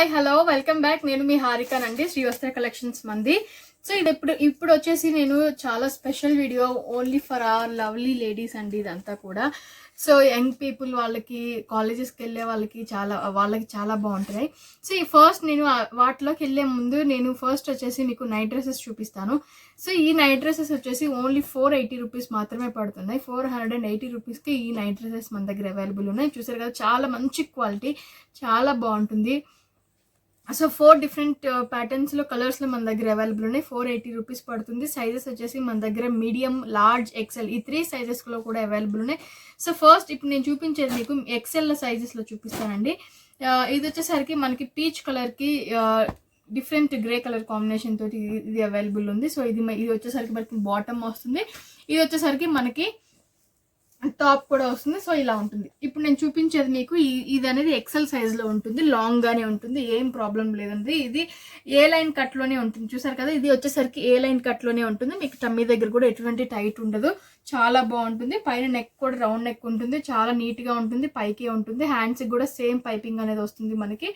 Hi hello welcome back. నేను మీ హారికానండి, శ్రీవస్త్ర collections మంది. So ఇది ఇప్పుడు వచ్చేసి నేను చాలా special video only for hour lovely ladies అండి ఇదంతా కూడా. సో యంగ్ పీపుల్ వాళ్ళకి, కాలేజెస్కి వెళ్ళే వాళ్ళకి చాలా బాగుంటాయి. సో ఈ ఫస్ట్ నేను వాటిలోకి వెళ్ళే ముందు నేను ఫస్ట్ వచ్చేసి మీకు నైట్ డ్రెస్సెస్ చూపిస్తాను. సో ఈ నైట్ డ్రెస్సెస్ వచ్చేసి ఓన్లీ 480 రూపీస్ మాత్రమే పడుతున్నాయి. 480 రూపీస్కి ఈ నైట్ డ్రెస్సెస్ మన దగ్గర అవైలబుల్ ఉన్నాయి. చూసారు కదా, చాలా మంచి క్వాలిటీ, చాలా బాగుంటుంది. సో 4 డిఫరెంట్ ప్యాటర్న్స్లో, కలర్స్లో మన దగ్గర అవైలబుల్ ఉన్నాయి. 480 రూపీస్ పడుతుంది. సైజెస్ వచ్చేసి మన దగ్గర మీడియం, లార్జ్, ఎక్సెల్ ఈ 3 సైజెస్లో కూడా అవైలబుల్ ఉన్నాయి. సో ఫస్ట్ ఇప్పుడు నేను చూపించేది మీకు ఎక్సెల్ సైజెస్లో చూపిస్తానండి. ఇది వచ్చేసరికి మనకి పీచ్ కలర్కి డిఫరెంట్ గ్రే కలర్ కాంబినేషన్ తోటి ఇది అవైలబుల్ ఉంది. సో ఇది వచ్చేసరికి మనకి బాటమ్ వస్తుంది. ఇది వచ్చేసరికి మనకి టాప్ కూడా వస్తుంది. సో ఇలా ఉంటుంది. ఇప్పుడు నేను చూపించేది మీకు ఇది అనేది ఎక్సెల్ సైజ్లో ఉంటుంది, లాంగ్గానే ఉంటుంది, ఏం ప్రాబ్లం లేదండి. ఇది ఏ లైన్ కట్లోనే ఉంటుంది. చూసారు కదా, ఇది వచ్చేసరికి ఏ లైన్ కట్లోనే ఉంటుంది. మీకు టమ్మీ దగ్గర కూడా ఎటువంటి టైట్ ఉండదు, చాలా బాగుంటుంది. పైన నెక్ కూడా రౌండ్ నెక్ ఉంటుంది, చాలా నీట్గా ఉంటుంది, పైకి ఉంటుంది. హ్యాండ్స్కి కూడా సేమ్ పైపింగ్ అనేది వస్తుంది మనకి.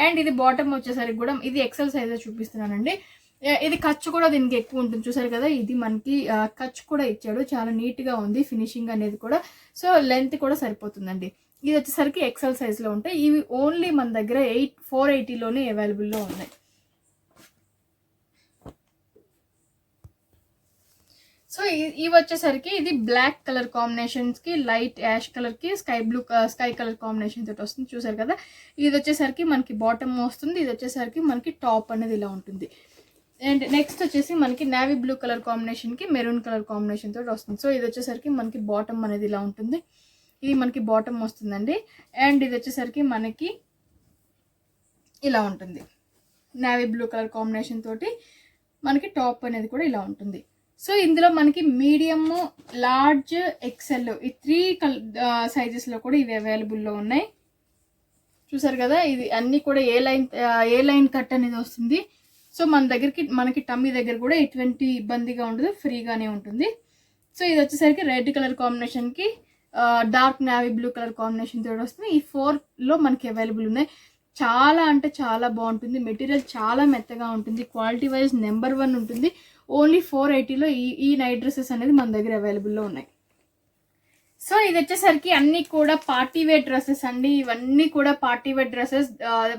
అండ్ ఇది బాటమ్ వచ్చేసరికి కూడా ఇది ఎక్సెల్ సైజ్ చూపిస్తున్నానండి. ఇది ఖర్చు కూడా దీనికి ఎక్కువ ఉంటుంది. చూసారు కదా, ఇది మనకి ఖర్చు కూడా ఇచ్చాడు, చాలా నీట్గా ఉంది ఫినిషింగ్ అనేది కూడా. సో లెంత్ కూడా సరిపోతుందండి. ఇది వచ్చేసరికి ఎక్సెల్ సైజ్లో ఉంటాయి. ఇవి ఓన్లీ మన దగ్గర 480లోనే అవైలబుల్లో ఉన్నాయి. సో ఇవి వచ్చేసరికి ఇది బ్లాక్ కలర్ కాంబినేషన్స్కి, లైట్ యాష్ కలర్కి, స్కై కలర్ కాంబినేషన్ తోటి వస్తుంది. చూసారు కదా, ఇది వచ్చేసరికి మనకి బాటమ్ వస్తుంది. ఇది వచ్చేసరికి మనకి టాప్ అనేది ఇలా ఉంటుంది. అండ్ నెక్స్ట్ వచ్చేసి మనకి నేవీ బ్లూ కలర్ కాంబినేషన్కి మెరూన్ కలర్ కాంబినేషన్ తోటి వస్తుంది. సో ఇది వచ్చేసరికి మనకి బాటమ్ అనేది ఇలా ఉంటుంది. ఇది మనకి బాటమ్ వస్తుందండి. అండ్ ఇది వచ్చేసరికి మనకి ఇలా ఉంటుంది. నేవీ బ్లూ కలర్ కాంబినేషన్ తోటి మనకి టాప్ అనేది కూడా ఇలా ఉంటుంది. సో ఇందులో మనకి మీడియమ్, లార్జ్, ఎక్సెల్ ఈ 3 సైజెస్లో కూడా ఇవి అవైలబుల్లో ఉన్నాయి. చూసారు కదా, ఇది అన్నీ కూడా ఏ లైన్ కట్ అనేది వస్తుంది. సో మనకి టమ్మీ దగ్గర కూడా ఎటువంటి ఇబ్బందిగా ఉండదు, ఫ్రీగానే ఉంటుంది. సో ఇది వచ్చేసరికి రెడ్ కలర్ కాంబినేషన్కి dark navy blue colour combination తోటి వస్తుంది. ఈ 4లో మనకి అవైలబుల్ ఉన్నాయి. చాలా అంటే చాలా బాగుంటుంది. మెటీరియల్ చాలా మెత్తగా ఉంటుంది. క్వాలిటీ వైజ్ నెంబర్ 1 ఉంటుంది. ఓన్లీ 480లో ఈ నైట్ డ్రెస్సెస్ అనేది మన దగ్గర అవైలబుల్లో ఉన్నాయి. సో ఇది వచ్చేసరికి అన్నీ కూడా పార్టీ వేర్ డ్రెస్సెస్ అండి. ఇవన్నీ కూడా పార్టీ వేర్ డ్రెస్సెస్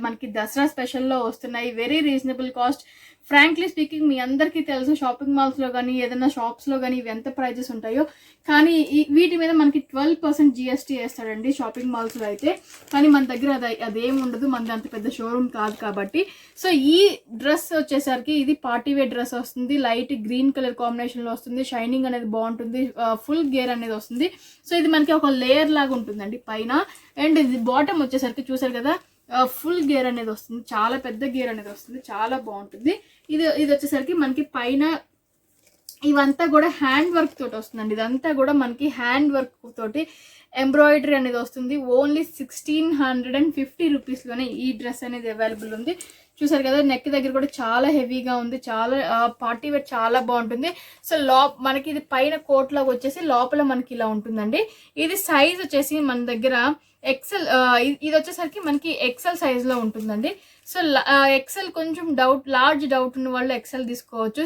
మనకి దసరా స్పెషల్లో వస్తున్నాయి. Very reasonable cost. Frankly speaking, మీ అందరికీ తెలుసు షాపింగ్ మాల్స్లో కానీ ఏదైనా షాప్స్లో కానీ ఇవి ఎంత ప్రైజెస్ ఉంటాయో. కానీ వీటి మీద మనకి 12% GST వేస్తాడండి షాపింగ్ మాల్స్లో అయితే. కానీ మన దగ్గర అదేం ఉండదు, మనది అంత పెద్ద షోరూమ్ కాదు కాబట్టి. సో ఈ డ్రెస్ వచ్చేసరికి ఇది పార్టీ వేర్ డ్రెస్ వస్తుంది. లైట్ గ్రీన్ కలర్ కాంబినేషన్లో వస్తుంది. షైనింగ్ అనేది బాగుంటుంది. ఫుల్ గేర్ అనేది వస్తుంది. సో ఇది మనకి ఒక లేయర్ లాగా ఉంటుందండి పైన. అండ్ ఇది బాటమ్ వచ్చేసరికి చూసారు కదా, ఫుల్ గేర్ అనేది వస్తుంది, చాలా పెద్ద గేర్ అనేది వస్తుంది, చాలా బాగుంటుంది. ఇది వచ్చేసరికి మనకి పైన ఇవంతా కూడా హ్యాండ్ వర్క్ తోటి వస్తుందండి. ఇదంతా కూడా మనకి హ్యాండ్ వర్క్ తోటి ఎంబ్రాయిడరీ అనేది వస్తుంది. ఓన్లీ 1650 రూపీస్లోనే ఈ డ్రెస్ అనేది అవైలబుల్ ఉంది. చూసారు కదా, నెక్ దగ్గర కూడా చాలా హెవీగా ఉంది, చాలా పార్టీ వేర్, చాలా బాగుంటుంది. సో మనకి ఇది పైన కోట్ లాగా వచ్చేసి లోపల మనకి ఇలా ఉంటుందండి. ఇది సైజ్ వచ్చేసి మన దగ్గర ఎక్సెల్, ఇది వచ్చేసరికి మనకి ఎక్సెల్ సైజ్లో ఉంటుందండి. సో ఎక్సెల్ కొంచెం లార్జ్ డౌట్ ఉన్న వాళ్ళు ఎక్సెల్ తీసుకోవచ్చు,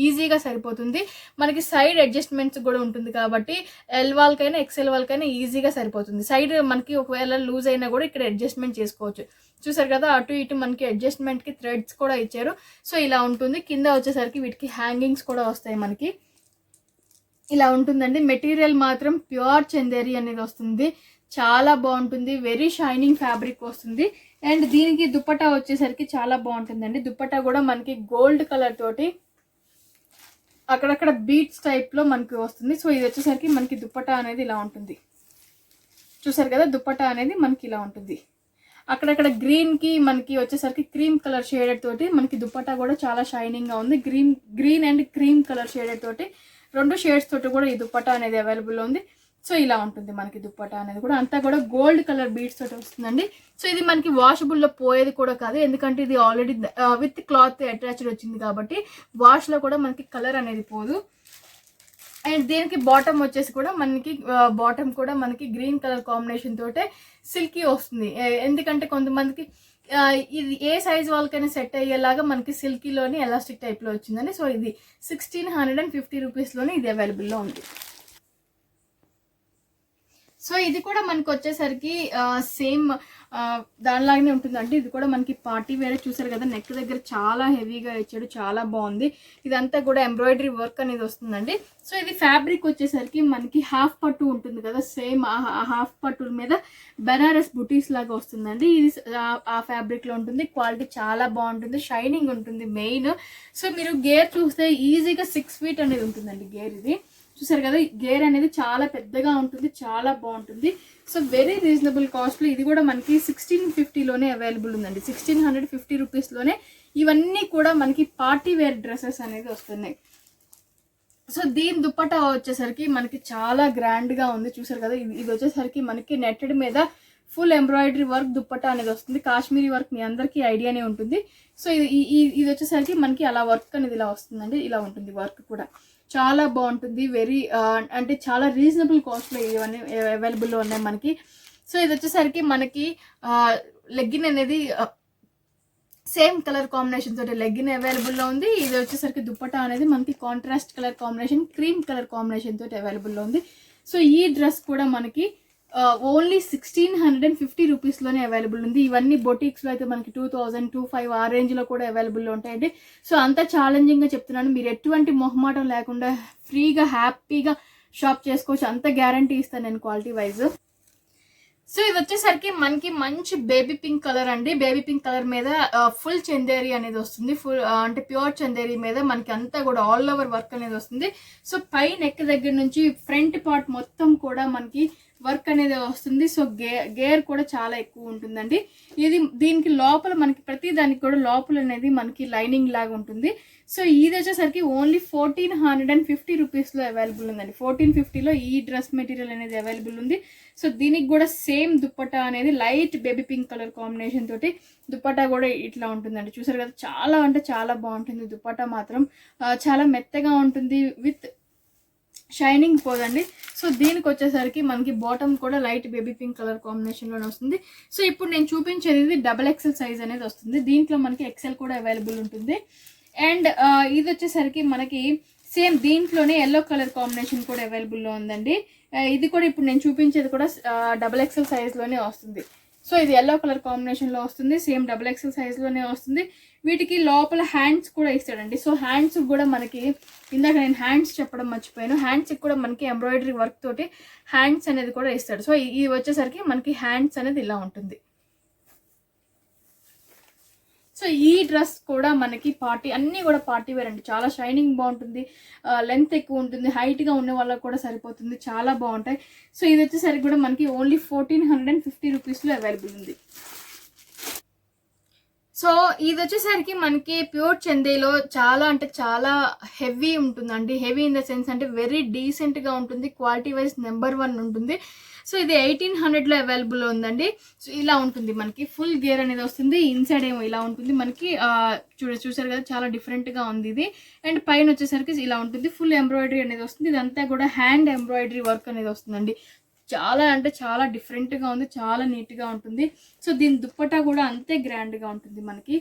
ఈజీగా సరిపోతుంది. మనకి సైడ్ అడ్జస్ట్మెంట్స్ కూడా ఉంటుంది కాబట్టి ఎల్ వాళ్ళకైనా ఎక్సెల్ వాళ్ళకైనా ఈజీగా సరిపోతుంది. సైడ్ మనకి ఒకవేళ లూజ్ అయినా కూడా ఇక్కడ అడ్జస్ట్మెంట్ చేసుకోవచ్చు. చూసారు కదా, అటు ఇటు మనకి అడ్జస్ట్మెంట్కి థ్రెడ్స్ కూడా ఇచ్చారు. సో ఇలా ఉంటుంది. కింద వచ్చేసరికి వీటికి హ్యాంగింగ్స్ కూడా వస్తాయి మనకి. ఇలా ఉంటుందండి. మెటీరియల్ మాత్రం ప్యూర్ చందేరి అనేది వస్తుంది, చాలా బాగుంటుంది. వెరీ షైనింగ్ ఫ్యాబ్రిక్ వస్తుంది. అండ్ దీనికి దుపట్టా వచ్చేసరికి చాలా బాగుంటుందండి. దుపట్టా కూడా మనకి గోల్డ్ కలర్ తోటి అక్కడక్కడ బీట్స్ టైప్లో మనకి వస్తుంది. సో ఇది వచ్చేసరికి మనకి దుపట్టా అనేది ఇలా ఉంటుంది. చూసారు కదా, దుపట్టా అనేది మనకి ఇలా ఉంటుంది. అక్కడక్కడ గ్రీన్కి మనకి వచ్చేసరికి క్రీమ్ కలర్ షేడెడ్ తోటి మనకి దుపట్టా కూడా చాలా షైనింగ్గా ఉంది. Green and cream colour shaded తోటి 2 షేడ్స్ తోటి కూడా ఈ దుపట్టా అనేది అవైలబుల్ ఉంది. సో ఇలా ఉంటుంది మనకి దుపట్టా అనేది కూడా. అంతా కూడా గోల్డ్ కలర్ బీడ్స్ తోటి వస్తుందండి. సో ఇది మనకి వాషబుల్లో పోయేది కూడా కాదు, ఎందుకంటే ఇది ఆల్రెడీ విత్ క్లాత్ అటాచ్డ్ వచ్చింది కాబట్టి వాష్లో కూడా మనకి కలర్ అనేది పోదు. అండ్ దీనికి బాటమ్ వచ్చేసి కూడా మనకి గ్రీన్ కలర్ కాంబినేషన్ తోటే సిల్కీ వస్తుంది. ఎందుకంటే కొంతమందికి ఇది ఏ సైజ్ వాళ్ళకైనా సెట్ అయ్యేలాగా మనకి సిల్కీలోని ఎలాస్టిక్ టైప్లో వచ్చిందండి. సో ఇది 1650 రూపీస్లోనే ఇది అవైలబుల్లో ఉంది. సో ఇది కూడా మనకు వచ్చేసరికి సేమ్ దానిలాగానే ఉంటుందండి. ఇది కూడా మనకి పార్టీ వేరే చూసారు కదా, నెక్ దగ్గర చాలా హెవీగా ఇచ్చాడు, చాలా బాగుంది. ఇదంతా కూడా ఎంబ్రాయిడరీ వర్క్ అనేది వస్తుందండి. సో ఇది ఫ్యాబ్రిక్ వచ్చేసరికి మనకి హాఫ్ పట్టు ఉంటుంది కదా, సేమ్ ఆ హాఫ్ పట్టు మీద బెనారస్ బుటీస్ లాగా వస్తుందండి. ఇది ఆ ఫ్యాబ్రిక్లో ఉంటుంది. క్వాలిటీ చాలా బాగుంటుంది, షైనింగ్ ఉంటుంది మెయిన్. సో మీరు గేర్ చూస్తే ఈజీగా 6 feet అనేది ఉంటుందండి గేర్. ఇది చూసారు కదా, గేర్ అనేది చాలా పెద్దగా ఉంటుంది, చాలా బాగుంటుంది. సో వెరీ రీజనబుల్ కాస్ట్లో ఇది కూడా మనకి 1650లోనే అవైలబుల్ ఉందండి. 1650 రూపీస్లోనే ఇవన్నీ కూడా మనకి పార్టీ వేర్ డ్రెస్సెస్ అనేది వస్తున్నాయి. సో దీని దుప్పటా వచ్చేసరికి మనకి చాలా గ్రాండ్గా ఉంది. చూసారు కదా, ఇది వచ్చేసరికి మనకి నెట్టెడ్ మీద ఫుల్ ఎంబ్రాయిడరీ వర్క్ దుప్పటా అనేది వస్తుంది. కాశ్మీరీ వర్క్ మీ అందరికీ ఐడియానే ఉంటుంది. సో ఇది వచ్చేసరికి మనకి అలా వర్క్ అనేది ఇలా వస్తుందండి, ఇలా ఉంటుంది వర్క్ కూడా. చాలా బాగుంటుంది, వెరీ అంటే చాలా రీజనబుల్ కాస్ట్లో ఇవన్నీ అవైలబుల్లో ఉన్నాయి మనకి. సో ఇది వచ్చేసరికి మనకి లెగ్గిన్ అనేది సేమ్ కలర్ కాంబినేషన్ తోటి లెగ్గిన్ అవైలబుల్లో ఉంది. ఇది వచ్చేసరికి దుప్పటా అనేది మనకి contrast colour combination, cream colour combination తోటి అవైలబుల్లో ఉంది. సో ఈ డ్రెస్ కూడా మనకి ఓన్లీ 1650 రూపీస్లోనే అవైలబుల్ ఉంది. ఇవన్నీ బొటిక్స్లో అయితే మనకి 2000, 2500 ఆ రేంజ్లో కూడా అవైలబుల్లో ఉంటాయండి. సో అంత ఛాలెంజింగ్గా చెప్తున్నాను, మీరు ఎటువంటి మొహమాటం లేకుండా ఫ్రీగా హ్యాపీగా షాప్ చేసుకోవచ్చు, అంత గ్యారంటీ ఇస్తాను నేను క్వాలిటీ వైజ్. సో ఇది వచ్చేసరికి మనకి మంచి బేబీ పింక్ కలర్ అండి. బేబీ పింక్ కలర్ మీద ఫుల్ చందేరి అనేది వస్తుంది. ఫుల్ అంటే ప్యూర్ చందేరి మీద మనకి అంతా కూడా ఆల్ ఓవర్ వర్క్ అనేది వస్తుంది. సో పై నెక్ దగ్గర నుంచి ఫ్రంట్ పార్ట్ మొత్తం కూడా మనకి వర్క్ అనేది వస్తుంది. సో గేర్ కూడా చాలా ఎక్కువ ఉంటుందండి. దీనికి లోపల మనకి ప్రతి దానికి కూడా లోపల అనేది మనకి లైనింగ్ లాగా ఉంటుంది. సో ఇది వచ్చేసరికి ఓన్లీ 1450 రూపీస్లో అవైలబుల్ ఉందండి. 1450లో ఈ డ్రెస్ మెటీరియల్ అనేది అవైలబుల్ ఉంది. సో దీనికి కూడా సేమ్ దుప్పటా అనేది light baby pink colour combination తోటి దుప్పటా కూడా ఇట్లా ఉంటుందండి. చూసారు కదా, చాలా అంటే చాలా బాగుంటుంది. దుప్పటా మాత్రం చాలా మెత్తగా ఉంటుంది, విత్ షైనింగ్ పోదండి. సో దీనికి వచ్చేసరికి మనకి బాటమ్ కూడా లైట్ బేబీ పింక్ కలర్ కాంబినేషన్లోనే వస్తుంది. సో ఇప్పుడు నేను చూపించేది XXL సైజ్ అనేది వస్తుంది. దీంట్లో మనకి XL కూడా అవైలబుల్ ఉంటుంది. అండ్ ఇది వచ్చేసరికి మనకి సేమ్ దీంట్లోనే ఎల్లో కలర్ కాంబినేషన్ కూడా అవైలబుల్లో ఉందండి. ఇది కూడా ఇప్పుడు నేను చూపించేది కూడా XXL సైజ్లోనే వస్తుంది. సో ఇది ఎల్లో కలర్ కాంబినేషన్లో వస్తుంది, సేమ్ XXL సైజ్లోనే వస్తుంది. వీటికి లోపల హ్యాండ్స్ కూడా ఇస్తాడండి. సో హ్యాండ్స్ కూడా మనకి ఇందాక నేను హ్యాండ్స్ చెప్పడం మర్చిపోయాను, హ్యాండ్స్కి కూడా మనకి ఎంబ్రాయిడరీ వర్క్ తోటి హ్యాండ్స్ అనేది కూడా ఇస్తాడు. సో ఇది వచ్చేసరికి మనకి హ్యాండ్స్ అనేది ఇలా ఉంటుంది. సో ఈ డ్రెస్ కూడా మనకి అన్నీ కూడా పార్టీ వేర్ అండి. చాలా షైనింగ్ బాగుంటుంది, లెంత్ ఎక్కువ ఉంటుంది, హైట్గా ఉన్న వాళ్ళకి కూడా సరిపోతుంది, చాలా బాగుంటాయి. సో ఇది వచ్చేసరికి కూడా మనకి ఓన్లీ 1450 రూపీస్లో అవైలబుల్ ఉంది. సో ఇది వచ్చేసరికి మనకి ప్యూర్ చందేలో చాలా అంటే చాలా హెవీ ఉంటుందండి. హెవీ ఇన్ ద సెన్స్ అంటే వెరీ డీసెంట్గా ఉంటుంది, క్వాలిటీ వైజ్ నెంబర్ 1 ఉంటుంది. సో ఇది 1800లో అవైలబుల్ ఉందండి. సో ఇలా ఉంటుంది మనకి, ఫుల్ గేర్ అనేది వస్తుంది. ఇన్సైడ్ ఏమో ఇలా ఉంటుంది మనకి, చూసారు కదా, చాలా డిఫరెంట్గా ఉంది ఇది. అండ్ పైన వచ్చేసరికి ఇలా ఉంటుంది, ఫుల్ ఎంబ్రాయిడరీ అనేది వస్తుంది. ఇదంతా కూడా హ్యాండ్ ఎంబ్రాయిడరీ వర్క్ అనేది వస్తుందండి. చాలా అంటే చాలా డిఫరెంట్గా ఉంది, చాలా నీట్గా ఉంటుంది. సో దీని దుప్పటా కూడా అంతే గ్రాండ్గా ఉంటుంది మనకి.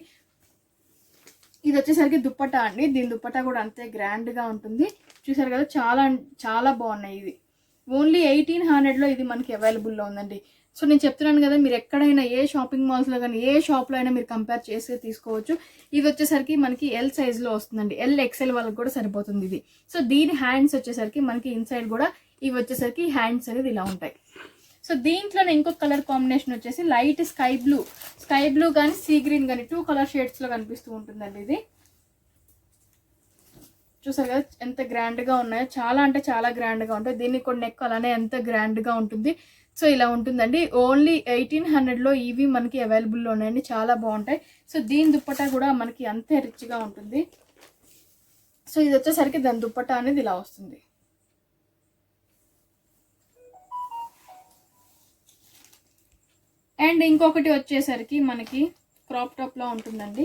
ఇది వచ్చేసరికి దుప్పటా అండి, దీని దుప్పటా కూడా అంతే గ్రాండ్గా ఉంటుంది. చూసారు కదా, చాలా చాలా బాగున్నాయి. ఇది ఓన్లీ 1800లో ఇది మనకి అవైలబుల్లో ఉందండి. సో నేను చెప్తున్నాను కదా, మీరు ఎక్కడైనా ఏ షాపింగ్ మాల్స్లో కానీ ఏ షాప్లో అయినా మీరు కంపేర్ చేసి తీసుకోవచ్చు. ఇది వచ్చేసరికి మనకి ఎల్ సైజ్లో వస్తుందండి, XL వాళ్ళకి కూడా సరిపోతుంది ఇది. సో దీని హ్యాండ్స్ వచ్చేసరికి మనకి ఇన్సైడ్ కూడా ఇవి వచ్చేసరికి హ్యాండ్స్ అనేది ఇలా ఉంటాయి. సో దీంట్లోనే ఇంకొక కలర్ కాంబినేషన్ వచ్చేసి లైట్ స్కై బ్లూ కానీ సీ గ్రీన్ కానీ 2 కలర్ షేడ్స్లో కనిపిస్తూ ఉంటుందండి. ఇది చూసారు కదా ఎంత గ్రాండ్గా ఉన్నాయో, చాలా అంటే చాలా గ్రాండ్గా ఉంటాయి. దీనికి కూడా నెక్ అలానే ఎంత గ్రాండ్గా ఉంటుంది. సో ఇలా ఉంటుందండి. ఓన్లీ 1800లో ఇవి మనకి అవైలబుల్లో ఉన్నాయండి, చాలా బాగుంటాయి. సో దీని దుప్పటా కూడా మనకి అంతే రిచ్గా ఉంటుంది. సో ఇది వచ్చేసరికి దాని దుప్పటా అనేది ఇలా వస్తుంది. అండ్ ఇంకొకటి వచ్చేసరికి మనకి క్రాప్ టాప్లో ఉంటుందండి.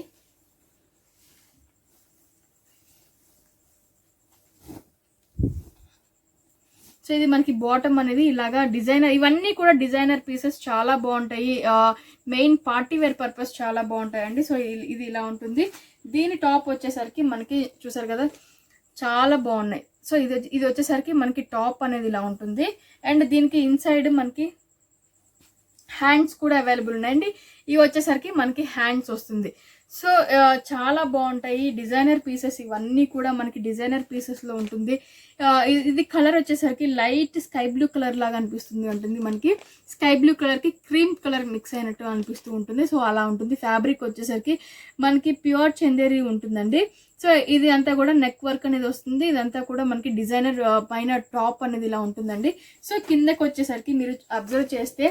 సో ఇది మనకి బాటమ్ అనేది ఇలాగా డిజైనర్, ఇవన్నీ కూడా డిజైనర్ పీసెస్ చాలా బాగుంటాయి. మెయిన్ పార్టీ వేర్ పర్పస్ చాలా బాగుంటాయండి. సో ఇది ఇలా ఉంటుంది. దీని టాప్ వచ్చేసరికి మనకి చూసారు కదా చాలా బాగున్నాయి. సో ఇది వచ్చేసరికి మనకి టాప్ అనేది ఇలా ఉంటుంది. అండ్ దీనికి ఇన్సైడ్ మనకి హ్యాండ్స్ కూడా అవైలబుల్ ఉన్నాయండి. ఇవి వచ్చేసరికి మనకి హ్యాండ్స్ వస్తుంది. సో చాలా బాగుంటాయి డిజైనర్ పీసెస్. ఇవన్నీ కూడా మనకి డిజైనర్ పీసెస్లో ఉంటుంది. ఇది కలర్ వచ్చేసరికి లైట్ స్కై బ్లూ కలర్ లాగా అనిపిస్తుంది ఉంటుంది. మనకి స్కై బ్లూ కలర్కి క్రీమ్ కలర్ మిక్స్ అయినట్టు అనిపిస్తూ ఉంటుంది. సో అలా ఉంటుంది. ఫ్యాబ్రిక్ వచ్చేసరికి మనకి ప్యూర్ చందేరి ఉంటుందండి. సో ఇది అంతా కూడా నెక్ వర్క్ అనేది వస్తుంది. ఇదంతా కూడా మనకి డిజైనర్ పైన టాప్ అనేది ఇలా ఉంటుందండి. సో కిందకి వచ్చేసరికి మీరు అబ్జర్వ్ చేస్తే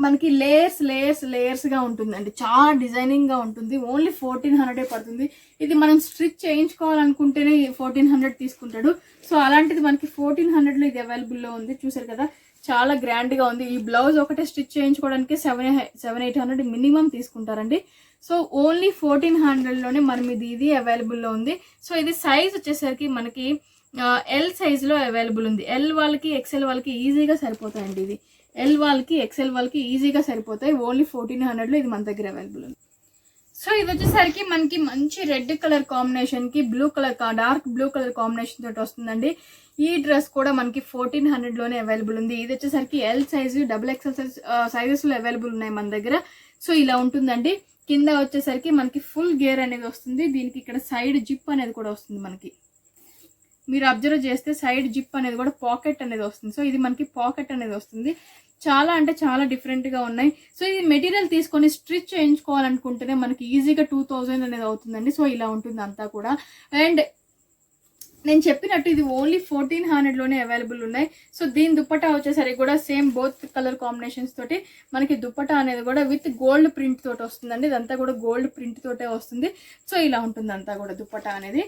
మనకి లేయర్స్గా ఉంటుందండి. చాలా డిజైనింగ్గా ఉంటుంది. ఓన్లీ 1400 పడుతుంది. ఇది మనం స్టిచ్ చేయించుకోవాలనుకుంటేనే 1400 తీసుకుంటాడు. సో అలాంటిది మనకి 1400లో ఇది అవైలబుల్లో ఉంది. చూసారు కదా చాలా గ్రాండ్గా ఉంది. ఈ బ్లౌజ్ ఒకటే స్టిచ్ చేయించుకోవడానికి 700-800 మినిమం తీసుకుంటారండి. సో ఓన్లీ 1400లోనే మనం ఇది అవైలబుల్లో ఉంది. సో ఇది సైజ్ వచ్చేసరికి మనకి ఎల్ సైజులో అవైలబుల్ ఉంది. ఎల్ వాళ్ళకి ఎక్సెల్ వాళ్ళకి ఈజీగా సరిపోతాయండి. ఇది ఎల్ వాళ్ళకి ఎక్సెల్ వాళ్ళకి ఈజీగా సరిపోతాయి. ఓన్లీ 1400లో ఇది మన దగ్గర అవైలబుల్ ఉంది. సో ఇది వచ్చేసరికి మనకి మంచి రెడ్ కలర్ కాంబినేషన్కి blue colour dark blue colour combination తోటి వస్తుందండి. ఈ డ్రెస్ కూడా మనకి 1400లోనే అవైలబుల్ ఉంది. ఇది వచ్చేసరికి ఎల్ సైజు XXL సైజెస్లో అవైలబుల్ ఉన్నాయి మన దగ్గర. సో ఇలా ఉంటుందండి. కింద వచ్చేసరికి మనకి ఫుల్ గేర్ అనేది వస్తుంది. దీనికి ఇక్కడ సైడ్ జిప్ అనేది కూడా వస్తుంది. మనకి మీరు అబ్జర్వ్ చేస్తే సైడ్ జిప్ అనేది కూడా పాకెట్ అనేది వస్తుంది. సో ఇది మనకి పాకెట్ అనేది వస్తుంది. చాలా అంటే చాలా డిఫరెంట్గా ఉన్నాయి. సో ఇది మెటీరియల్ తీసుకొని స్టిచ్ చేయించుకోవాలనుకుంటేనే మనకి ఈజీగా 2000 అనేది అవుతుందండి. సో ఇలా ఉంటుంది అంతా కూడా. అండ్ నేను చెప్పినట్టు ఇది ఓన్లీ 1400లోనే అవైలబుల్ ఉన్నాయి. సో దీని దుప్పటా వచ్చేసరికి కూడా సేమ్ బోత్ కలర్ కాంబినేషన్స్ తోటి మనకి దుప్పటా అనేది కూడా విత్ గోల్డ్ ప్రింట్ తోటి వస్తుందండి. ఇదంతా కూడా గోల్డ్ ప్రింట్ తోటే వస్తుంది. సో ఇలా ఉంటుంది అంతా కూడా దుప్పటా అనేది.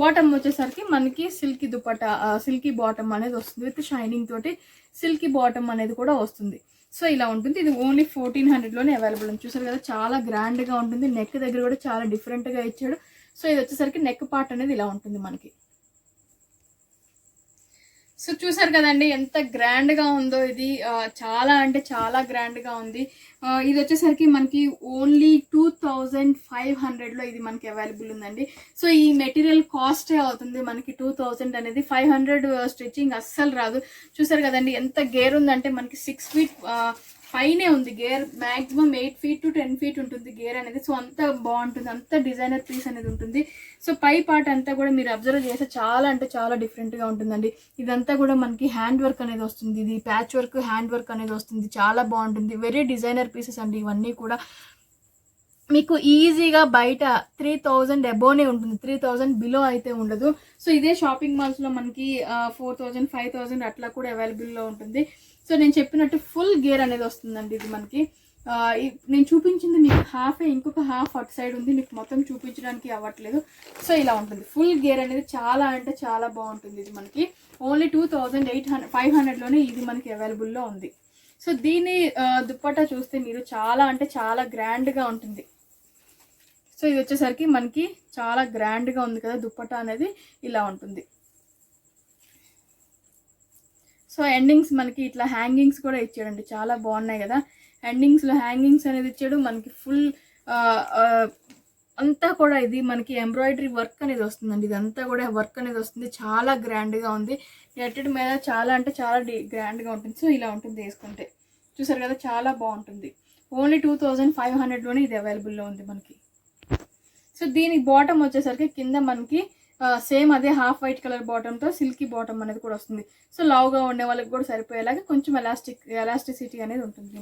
బాటమ్ వచ్చేసరికి మనకి సిల్కీ దుప్పటా సిల్కీ బాటమ్ అనేది వస్తుంది. విత్ షైనింగ్ తోటి సిల్కీ బాటమ్ అనేది కూడా వస్తుంది. సో ఇలా ఉంటుంది. ఇది ఓన్లీ 1400లోనే అవైలబుల్ ఉంది. చూసారు కదా చాలా గ్రాండ్గా ఉంటుంది. నెక్ దగ్గర కూడా చాలా డిఫరెంట్గా ఇచ్చాడు. సో ఇది వచ్చేసరికి నెక్ పార్ట్ అనేది ఇలా ఉంటుంది మనకి. సో చూసారు కదండి ఎంత గ్రాండ్గా ఉందో ఇది. చాలా అంటే చాలా గ్రాండ్గా ఉంది. ఇది వచ్చేసరికి మనకి ఓన్లీ 2500లో ఇది మనకి అవైలబుల్ ఉందండి. సో ఈ మెటీరియల్ కాస్టే అవుతుంది మనకి 2000 అనేది. 500 స్టిచ్చింగ్ అస్సలు రాదు. చూసారు కదండి ఎంత గేర్ ఉందంటే మనకి 6 ఫీట్ పైనే ఉంది gear. Maximum 8 feet to 10 feet ఉంటుంది గేర్ అనేది. సో అంత బాగుంటుంది. అంత డిజైనర్ పీస్ అనేది ఉంటుంది. సో పై పార్ట్ అంతా కూడా మీరు అబ్జర్వ్ చేస్తే చాలా అంటే చాలా డిఫరెంట్గా ఉంటుందండి. ఇదంతా కూడా మనకి హ్యాండ్ వర్క్ అనేది వస్తుంది. ఇది ప్యాచ్ వర్క్ హ్యాండ్ వర్క్ అనేది వస్తుంది. చాలా బాగుంటుంది. వెరీ డిజైనర్ పీసెస్ అండి ఇవన్నీ కూడా. మీకు ఈజీగా బయట 3000 అబోనే ఉంటుంది. 3000 బిలో అయితే ఉండదు. సో ఇదే షాపింగ్ మాల్స్లో మనకి 4000 5000 అట్లా కూడా అవైలబుల్లో ఉంటుంది. సో నేను చెప్పినట్టు ఫుల్ గేర్ అనేది వస్తుందండి ఇది మనకి. నేను చూపించింది మీకు హాఫే, ఇంకొక హాఫ్ అటు సైడ్ ఉంది. మీకు మొత్తం చూపించడానికి అవ్వట్లేదు. సో ఇలా ఉంటుంది. ఫుల్ గేర్ అనేది చాలా అంటే చాలా బాగుంటుంది. ఇది మనకి ఓన్లీ 2500లోనే ఇది మనకి అవైలబుల్లో ఉంది. సో దీని దుప్పట్టా చూస్తే మీరు చాలా అంటే చాలా గ్రాండ్గా ఉంటుంది. సో ఇది వచ్చేసరికి మనకి చాలా గ్రాండ్గా ఉంది కదా దుప్పట్టా అనేది ఇలా ఉంటుంది. సో ఎండింగ్స్ మనకి ఇట్లా హ్యాంగింగ్స్ కూడా ఇచ్చాడండి. చాలా బాగున్నాయి కదా. ఎండింగ్స్లో హ్యాంగింగ్స్ అనేది ఇచ్చాడు. మనకి ఫుల్ అంతా కూడా ఇది మనకి ఎంబ్రాయిడరీ వర్క్ అనేది వస్తుందండి. ఇదంతా కూడా వర్క్ అనేది వస్తుంది. చాలా గ్రాండ్గా ఉంది. నెట్టెడ్ మీద చాలా అంటే చాలా గ్రాండ్గా ఉంటుంది. సో ఇలా ఉంటుంది వేసుకుంటే. చూసారు కదా చాలా బాగుంటుంది. ఓన్లీ 2500లోనే ఇది అవైలబుల్లో ఉంది మనకి. సో దీని బాటమ్ వచ్చేసరికి కింద మనకి సేమ్ అదే హాఫ్ వైట్ కలర్ బాటమ్తో సిల్కీ బాటమ్ అనేది కూడా వస్తుంది. సో లావుగా ఉండే వాళ్ళకి కూడా సరిపోయేలాగా కొంచెం ఎలాస్టిసిటీ అనేది ఉంటుంది.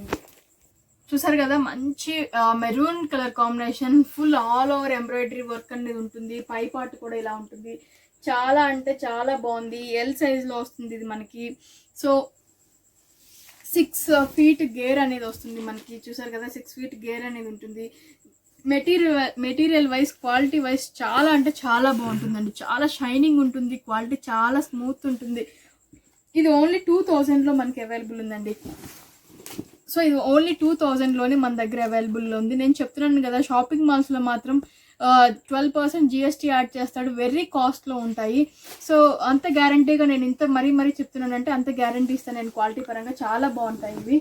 చూసారు కదా మంచి maroon colour combination. Full all over embroidery work అనేది ఉంటుంది. పై పార్ట్ కూడా ఇలా ఉంటుంది. చాలా అంటే చాలా బాగుంది. ఎల్ సైజ్లో వస్తుంది ఇది మనకి. సో 6 feet గేర్ అనేది వస్తుంది మనకి. చూసారు కదా 6 feet గేర్ అనేది ఉంటుంది. మెటీరియల్ వైజ్ క్వాలిటీ వైజ్ చాలా అంటే చాలా బాగుంటుందండి. చాలా షైనింగ్ ఉంటుంది. క్వాలిటీ చాలా స్మూత్ ఉంటుంది. ఇది ఓన్లీ 2000లో మనకి అవైలబుల్ ఉందండి. సో ఇది ఓన్లీ 2000లోనే మన దగ్గర అవైలబుల్లో ఉంది. నేను చెప్తున్నాను కదా, షాపింగ్ మాల్స్లో మాత్రం 12% GST యాడ్ చేస్తాడు, వెరీ కాస్ట్లో ఉంటాయి. సో అంత గ్యారంటీగా నేను ఇంత మరీ చెప్తున్నానంటే అంత గ్యారంటీ ఇస్తాను నేను, క్వాలిటీ పరంగా చాలా బాగుంటాయి ఇవి.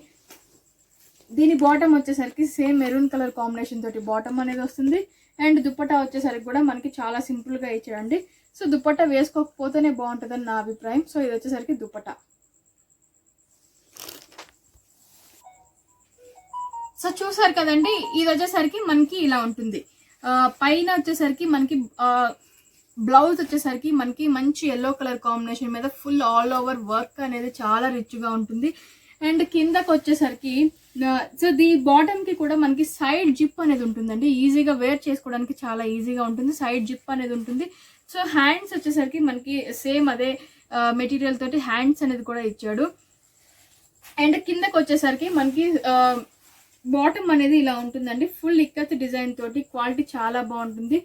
దీని బాటమ్ వచ్చేసరికి సేమ్ మెరూన్ కలర్ కాంబినేషన్ తోటి బాటమ్ అనేది వస్తుంది. అండ్ దుప్పటా వచ్చేసరికి కూడా మనకి చాలా సింపుల్గా ఇచ్చాడండి. సో దుప్పటా వేసుకోకపోతేనే బాగుంటుందని నా అభిప్రాయం. సో ఇది వచ్చేసరికి దుప్పటా. సో చూసారు కదండి, ఇది వచ్చేసరికి మనకి ఇలా ఉంటుంది. పైన వచ్చేసరికి మనకి బ్లౌజ్ వచ్చేసరికి మనకి మంచి ఎల్లో కలర్ కాంబినేషన్ మీద ఫుల్ ఆల్ ఓవర్ వర్క్ అనేది చాలా రిచ్గా ఉంటుంది. అండ్ కిందకు వచ్చేసరికి సో దీ బాటమ్కి కూడా మనకి సైడ్ జిప్ అనేది ఉంటుందండి, ఈజీగా వేర్ చేసుకోవడానికి చాలా ఈజీగా ఉంటుంది. సైడ్ జిప్ అనేది ఉంటుంది. సో హ్యాండ్స్ వచ్చేసరికి మనకి సేమ్ అదే మెటీరియల్ తోటి హ్యాండ్స్ అనేది కూడా ఇచ్చాడు. అండ్ కిందకు వచ్చేసరికి మనకి బాటమ్ అనేది ఇలా ఉంటుందండి, ఫుల్ ఇక్కత్ డిజైన్ తోటి. క్వాలిటీ చాలా బాగుంటుంది,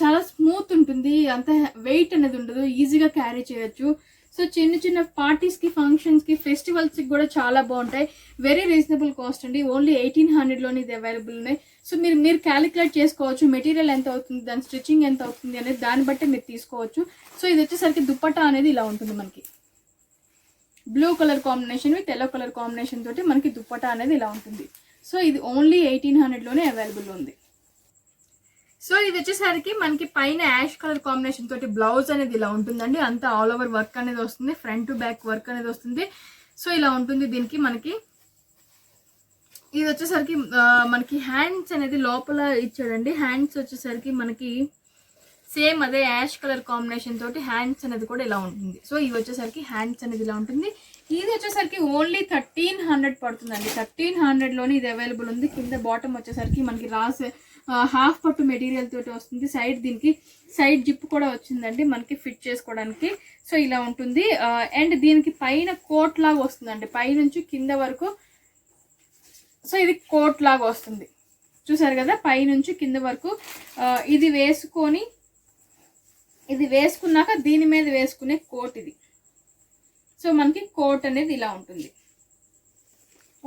చాలా స్మూత్ ఉంటుంది, అంత వెయిట్ అనేది ఉండదు, ఈజీగా క్యారీ చేయొచ్చు. సో చిన్న పార్టీస్కి, ఫంక్షన్స్కి, ఫెస్టివల్స్కి కూడా చాలా బాగుంటాయి. వెరీ రీజనబుల్ కాస్ట్ అండి, ఓన్లీ 1800లోనే ఇది అవైలబుల్ ఉన్నాయి. సో మీరు క్యాలిక్యులేట్ చేసుకోవచ్చు మెటీరియల్ ఎంత అవుతుంది, దాని స్టిచ్చింగ్ ఎంత అవుతుంది అనేది, దాన్ని బట్టి మీరు తీసుకోవచ్చు. సో ఇది వచ్చేసరికి దుప్పట్టా అనేది ఇలా ఉంటుంది మనకి, blue colour combination with yellow colour combination తోటి మనకి దుప్పట్టా అనేది ఇలా ఉంటుంది. సో ఇది ఓన్లీ 1800లోనే అవైలబుల్ ఉంది. సో ఇది వచ్చేసరికి మనకి పైన యాష్ కలర్ కాంబినేషన్ తోటి బ్లౌజ్ అనేది ఇలా ఉంటుందండి, అంతా ఆల్ ఓవర్ వర్క్ అనేది వస్తుంది, ఫ్రంట్ టు బ్యాక్ వర్క్ అనేది వస్తుంది. సో ఇలా ఉంటుంది. దీనికి మనకి ఇది వచ్చేసరికి మనకి హ్యాండ్స్ అనేది లోపల ఇచ్చాడండి. హ్యాండ్స్ వచ్చేసరికి మనకి సేమ్ అదే యాష్ కలర్ కాంబినేషన్ తోటి హ్యాండ్స్ అనేది కూడా ఇలా ఉంటుంది. సో ఇవి వచ్చేసరికి హ్యాండ్స్ అనేది ఇలా ఉంటుంది. ఇది వచ్చేసరికి ఓన్లీ 1300 పడుతుందండి. 1300లోనే ఇది అవైలబుల్ ఉంది. కింద బాటమ్ వచ్చేసరికి మనకి హాఫ్ పట్టు మెటీరియల్ తోటి వస్తుంది. దీనికి సైడ్ జిప్ కూడా వచ్చిందండి మనకి ఫిట్ చేసుకోవడానికి. సో ఇలా ఉంటుంది. అండ్ దీనికి పైన కోట్ లాగా వస్తుందండి, పైనుంచి కింద వరకు. సో ఇది కోట్ లాగా వస్తుంది, చూసారు కదా, పైనుంచి కింద వరకు. ఇది వేసుకున్నాక దీని మీద వేసుకునే కోట్ ఇది. సో మనకి కోట్ అనేది ఇలా ఉంటుంది.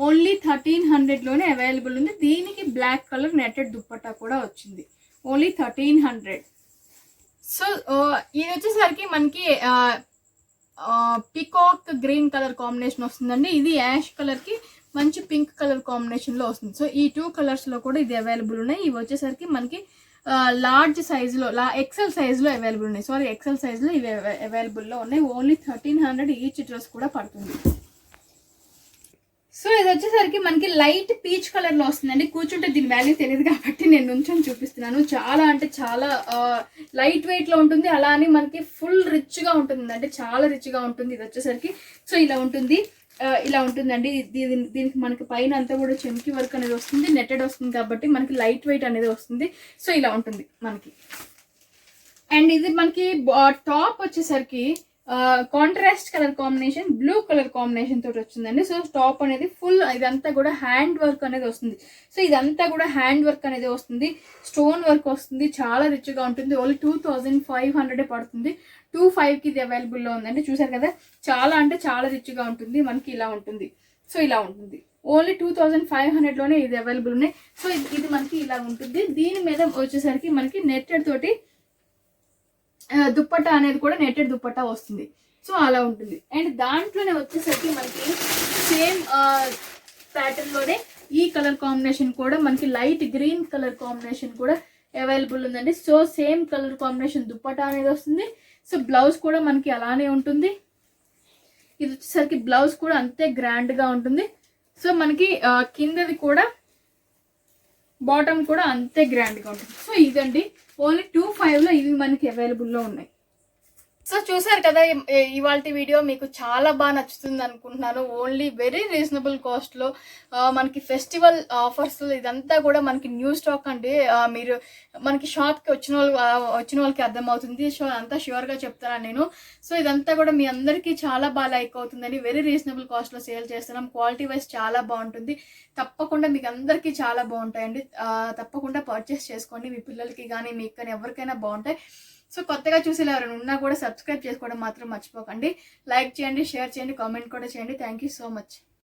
ఓన్లీ 1300లోనే అవైలబుల్ ఉంది. దీనికి బ్లాక్ కలర్ నెట్టెడ్ దుప్పట్టా కూడా వచ్చింది, ఓన్లీ 1300. సో ఇది వచ్చేసరికి మనకి పికాక్ గ్రీన్ కలర్ కాంబినేషన్ వస్తుందండి. ఇది యాష్ కలర్కి మంచి పింక్ కలర్ కాంబినేషన్లో వస్తుంది. సో ఈ 2 కలర్స్లో కూడా ఇది అవైలబుల్ ఉన్నాయి. ఇవి వచ్చేసరికి మనకి లార్జ్ సైజులో, ఎక్సెల్ సైజులో అవైలబుల్ ఉన్నాయి. సారీ, ఎక్సెల్ సైజులో ఇవి అవైలబుల్లో ఉన్నాయి. ఓన్లీ 1300 ఈచ్ డ్రెస్ కూడా పడుతుంది. సో ఇది వచ్చేసరికి మనకి లైట్ పీచ్ కలర్లో వస్తుందండి. కూర్చుంటే దీని వాల్యూ తెలియదు కాబట్టి నేను నుంచొని చూపిస్తున్నాను. చాలా అంటే చాలా లైట్ వెయిట్లో ఉంటుంది, అలా అని మనకి ఫుల్ రిచ్గా ఉంటుంది, అంటే చాలా రిచ్గా ఉంటుంది ఇది వచ్చేసరికి. సో ఇలా ఉంటుంది, ఇలా ఉంటుందండి. దీనికి మనకి పైన అంతా కూడా చెంకి వర్క్ అనేది వస్తుంది, నెట్టెడ్ వస్తుంది కాబట్టి మనకి లైట్ వెయిట్ అనేది వస్తుంది. సో ఇలా ఉంటుంది మనకి. అండ్ ఇది మనకి టాప్ వచ్చేసరికి contrast colour combination, blue colour combination తోటి వచ్చిందండి. సో టాప్ అనేది ఫుల్ ఇదంతా కూడా హ్యాండ్ వర్క్ అనేది వస్తుంది. సో ఇదంతా కూడా హ్యాండ్ వర్క్ అనేది వస్తుంది, స్టోన్ వర్క్ వస్తుంది, చాలా రిచ్గా ఉంటుంది. ఓన్లీ 2500 పడుతుంది. 25కి ఇది అవైలబుల్లో ఉందండి. చూసారు కదా, చాలా అంటే చాలా రిచ్గా ఉంటుంది మనకి. ఇలా ఉంటుంది. సో ఇలా ఉంటుంది. ఓన్లీ 2500లోనే ఇది అవైలబుల్ ఉన్నాయి. సో ఇది మనకి ఇలా ఉంటుంది. దీని మీద వచ్చేసరికి మనకి నెట్టెడ్ తోటి దుప్పట్టా అనేది కూడా నెట్టెడ్ దుప్పట్టా వస్తుంది. సో అలా ఉంటుంది. అండ్ దాంట్లోనే వచ్చేసరికి మనకి సేమ్ ప్యాటర్న్లోనే ఈ కలర్ కాంబినేషన్ కూడా మనకి లైట్ గ్రీన్ కలర్ కాంబినేషన్ కూడా అవైలబుల్ ఉందండి. So same colour combination dupatta అనేది వస్తుంది. సో బ్లౌజ్ కూడా మనకి అలానే ఉంటుంది. ఇది వచ్చేసరికి బ్లౌజ్ కూడా అంతే గ్రాండ్గా ఉంటుంది. సో మనకి కిందది కూడా బాటమ్ కూడా అంతే గ్రాండ్గా ఉంటుంది. సో ఇదండి, ఓన్లీ 25లో ఇవి మనకి అవైలబుల్లో ఉన్నాయి. సో చూసారు కదా, ఇవాళ వీడియో మీకు చాలా బాగా నచ్చుతుంది అనుకుంటున్నాను. ఓన్లీ వెరీ రీజనబుల్ కాస్ట్లో మనకి ఫెస్టివల్ ఆఫర్స్, ఇదంతా కూడా మనకి న్యూ స్టాక్ అండి. మీరు మనకి షాప్కి వచ్చిన వాళ్ళకి అర్థమవుతుంది. సో అంతా ష్యూర్గా చెప్తాను నేను. సో ఇదంతా కూడా మీ అందరికీ చాలా బాగా లైక్ అవుతుందని వెరీ రీజనబుల్ కాస్ట్లో సేల్ చేస్తున్నాం. క్వాలిటీ వైజ్ చాలా బాగుంటుంది. తప్పకుండా మీకు అందరికీ చాలా బాగుంటాయండి. తప్పకుండా పర్చేస్ చేసుకోండి. మీ పిల్లలకి కానీ మీకు కానీ ఎవరికైనా బాగుంటాయి. సో కొత్తగా చూసి ఎవరైనా ఉన్నా కూడా సబ్స్క్రైబ్ చేసుకోవడం మాత్రం మర్చిపోకండి. లైక్ చేయండి, షేర్ చేయండి, కామెంట్ కూడా చేయండి. Thank you so much.